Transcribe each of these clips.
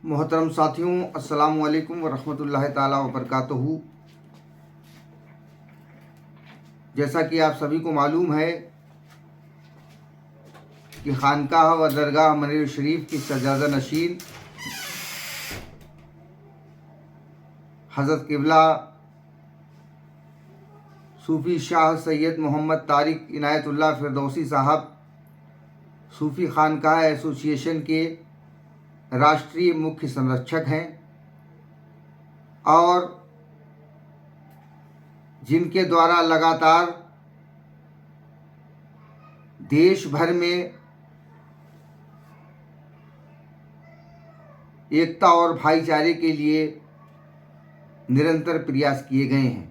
मोहतरम साथियों, अस्सलामु अलैकुम वरहमतुल्लाहि ताला वबरकातुहू। जैसा कि आप सभी को मालूम है कि खानकाह व दरगाह मनीर शरीफ की सज्जादा नशीन हज़रत किबला सूफ़ी शाह सैयद मोहम्मद तारिक इनायतुल्लाह फिरदौसी साहब सूफ़ी खानकाह एसोसिएशन के राष्ट्रीय मुख्य संरक्षक हैं और जिनके द्वारा लगातार देश भर में एकता और भाईचारे के लिए निरंतर प्रयास किए गए हैं।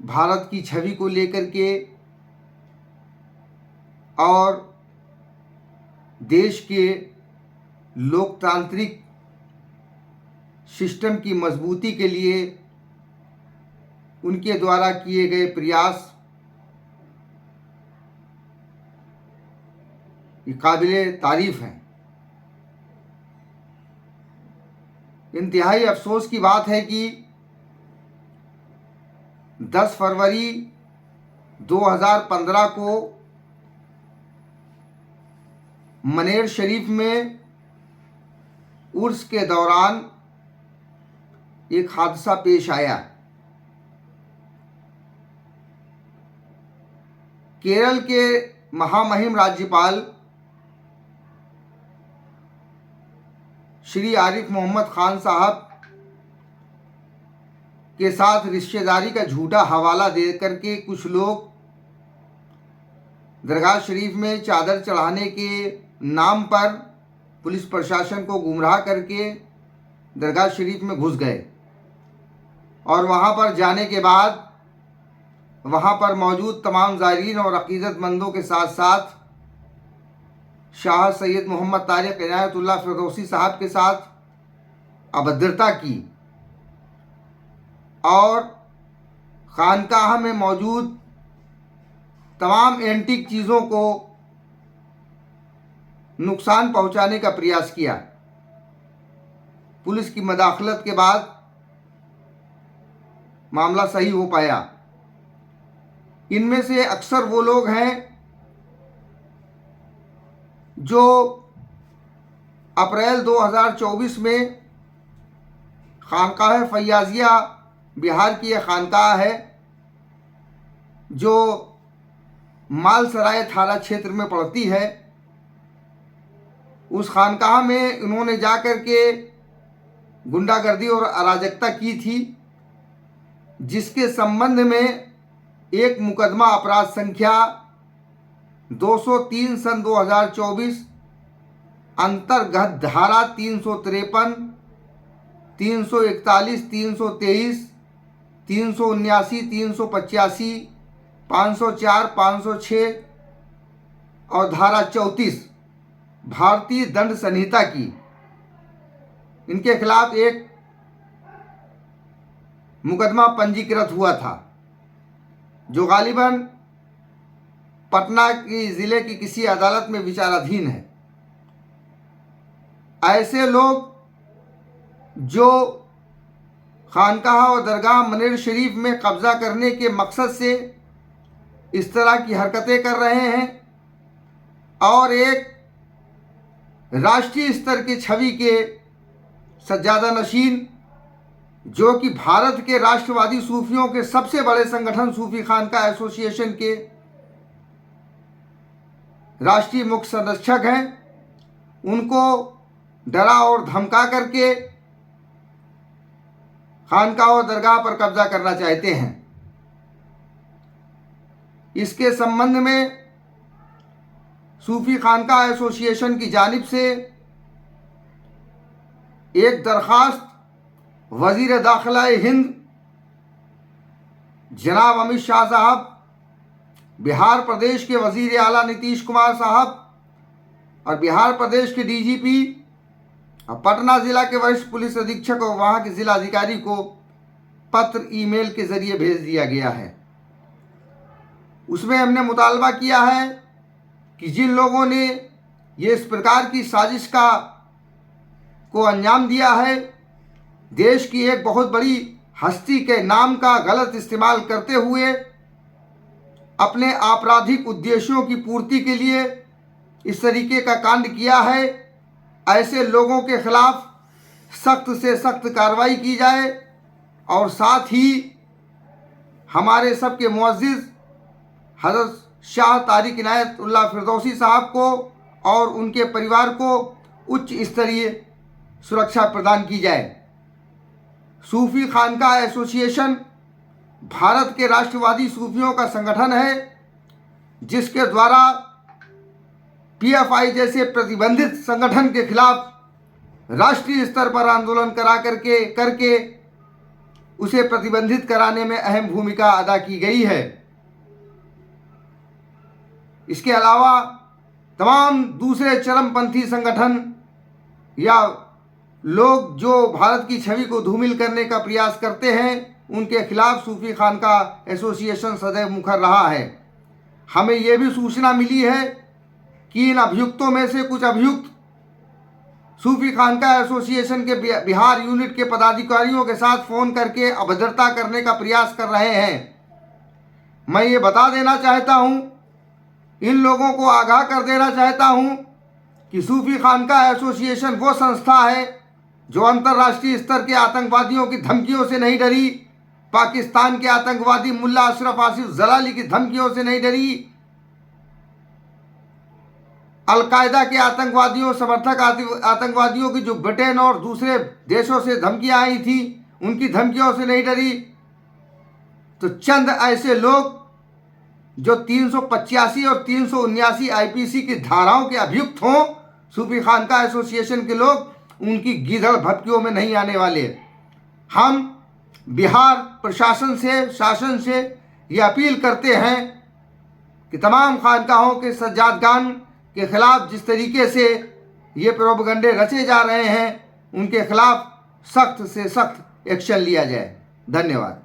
भारत की छवि को लेकर के और देश के लोकतांत्रिक सिस्टम की मजबूती के लिए उनके द्वारा किए गए प्रयास ये काबिले तारीफ हैं। इंतहाई अफसोस की बात है कि 10 फरवरी 2015 को मनेर शरीफ में उर्स के दौरान एक हादसा पेश आया। केरल के महामहिम राज्यपाल श्री आरिफ मोहम्मद खान साहब के साथ रिश्तेदारी का झूठा हवाला दे करके कुछ लोग दरगाह शरीफ में चादर चढ़ाने के नाम पर पुलिस प्रशासन को गुमराह करके दरगाह शरीफ में घुस गए और वहाँ पर जाने के बाद वहाँ पर मौजूद तमाम ज़ायरीन और अक़ीदतमंदों के साथ साथ शाह सैयद मोहम्मद तारिक इनायतुल्लाह फिरदौसी साहब के साथ अभद्रता की और खानकाह में मौजूद तमाम एंटीक चीज़ों को नुकसान पहुंचाने का प्रयास किया। पुलिस की मदाखलत के बाद मामला सही हो पाया। इनमें से अक्सर वो लोग हैं जो अप्रैल 2024 में खानकाह फैयाजिया बिहार की एक खानकाह है जो मालसराय थाना क्षेत्र में पड़ती है। उस खानकाह में उन्होंने जाकर के गुंडागर्दी और अराजकता की थी, जिसके संबंध में एक मुकदमा अपराध संख्या 203 सन 2024 अंतर्गत धारा 353, 341, 323, 379, 385, 504, 506 और धारा 34 भारतीय दंड संहिता की इनके खिलाफ एक मुकदमा पंजीकृत हुआ था, जो गालिबन पटना की ज़िले की किसी अदालत में विचाराधीन है। ऐसे लोग जो खानकाह और दरगाह मनीर शरीफ में कब्ज़ा करने के मकसद से इस तरह की हरकतें कर रहे हैं और एक राष्ट्रीय स्तर की छवि के सज्जादा नशीन, जो कि भारत के राष्ट्रवादी सूफियों के सबसे बड़े संगठन सूफी खानकाह एसोसिएशन के राष्ट्रीय मुख्य संरक्षक हैं, उनको डरा और धमका करके खानकाह और दरगाह पर कब्जा करना चाहते हैं। इसके संबंध में सूफी खानकाह एसोसिएशन की जानिब से एक दरख्वास्त वज़ीर दाखिला हिंद जनाब अमित शाह साहब, बिहार प्रदेश के वज़ीर आला नीतीश कुमार साहब और बिहार प्रदेश के डीजीपी और पटना ज़िला के वरिष्ठ पुलिस अधीक्षक और वहाँ के ज़िला अधिकारी को पत्र ईमेल के ज़रिए भेज दिया गया है। उसमें हमने मुतालबा किया है कि जिन लोगों ने ये इस प्रकार की साजिश को अंजाम दिया है। देश की एक बहुत बड़ी हस्ती के नाम का गलत इस्तेमाल करते हुए अपने आपराधिक उद्देश्यों की पूर्ति के लिए इस तरीके का कांड किया है। ऐसे लोगों के खिलाफ सख्त से सख्त कार्रवाई की जाए और साथ ही हमारे सबके मुअज़्ज़िज़ हज़रत शाह तारिक इनायतुल्लाह फिरदौसी साहब को और उनके परिवार को उच्च स्तरीय सुरक्षा प्रदान की जाए। सूफ़ी खानका एसोसिएशन भारत के राष्ट्रवादी सूफियों का संगठन है, जिसके द्वारा पीएफआई जैसे प्रतिबंधित संगठन के खिलाफ राष्ट्रीय स्तर पर आंदोलन करके उसे प्रतिबंधित कराने में अहम भूमिका अदा की गई है। इसके अलावा तमाम दूसरे चरमपंथी संगठन या लोग जो भारत की छवि को धूमिल करने का प्रयास करते हैं, उनके खिलाफ सूफ़ी खानका एसोसिएशन सदैव मुखर रहा है। हमें यह भी सूचना मिली है कि इन अभियुक्तों में से कुछ अभियुक्त सूफ़ी खानका एसोसिएशन के बिहार यूनिट के पदाधिकारियों के साथ फ़ोन करके अभद्रता करने का प्रयास कर रहे हैं। मैं ये बता देना चाहता हूँ, इन लोगों को आगाह कर देना चाहता हूँ कि सूफ़ी खानका एसोसिएशन वो संस्था है जो अंतर्राष्ट्रीय स्तर के आतंकवादियों की धमकियों से नहीं डरी, पाकिस्तान के आतंकवादी मुल्ला अशरफ आसिफ जलाली की धमकियों से नहीं डरी, अलकायदा के आतंकवादियों समर्थक आतंकवादियों की जो ब्रिटेन और दूसरे देशों से धमकियां आई थी, उनकी धमकियों से नहीं डरी। तो चंद ऐसे लोग जो 385 और 379 आईपीसी की धाराओं के अभियुक्त हों, सूफ़ी खानका एसोसिएशन के लोग उनकी गीदड़ भटकियों में नहीं आने वाले। हम बिहार प्रशासन से, शासन से ये अपील करते हैं कि तमाम खानकाहों के सज्जादगान के खिलाफ जिस तरीके से ये प्रोपगंडे रचे जा रहे हैं, उनके खिलाफ सख्त से सख्त एक्शन लिया जाए। धन्यवाद।